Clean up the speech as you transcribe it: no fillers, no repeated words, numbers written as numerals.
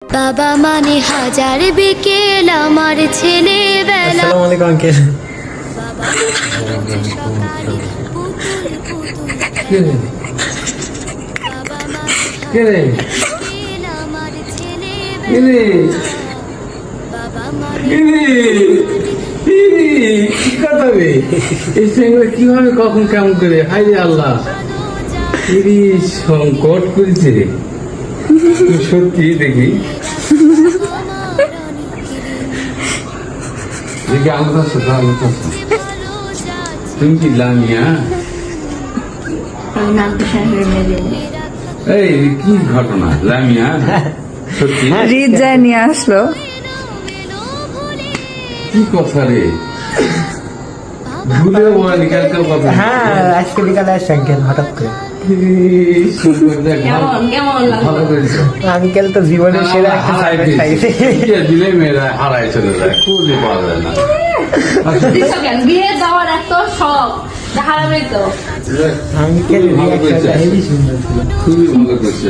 বাবা মানে হাজার বিকেল আমার ছেলেবেলা। আসসালামু আলাইকুম আঙ্কেল। কিভাবে কখন কেমন করে হাই রে আল্লাহ সংকট করেছে রে সত্যি দেখি দেখি আলাদা আলাদা তুমি কি লামিয়া এই কি ঘটনা লামিয়া সত্যি রিজাই নিয়ে আসলো। কি কথা রে ভুলেও বলেনি কালকের কথা। হ্যাঁ আজকে বিকালে আসছে আঙ্কেল হঠাৎ করে। ভালো করেছো আঙ্কেল তো জীবনের সেরা একটা সার্ভিস খাইছে। দিলে মেয়েরা হারাই চলে যায় খুঁজে পাওয়া যায় না। বিয়ে দেওয়ার এত শখ হারাবে তো। আঙ্কেল ভালো করেছে হেবি সুন্দর ছিল। খুবই ভালো করছে।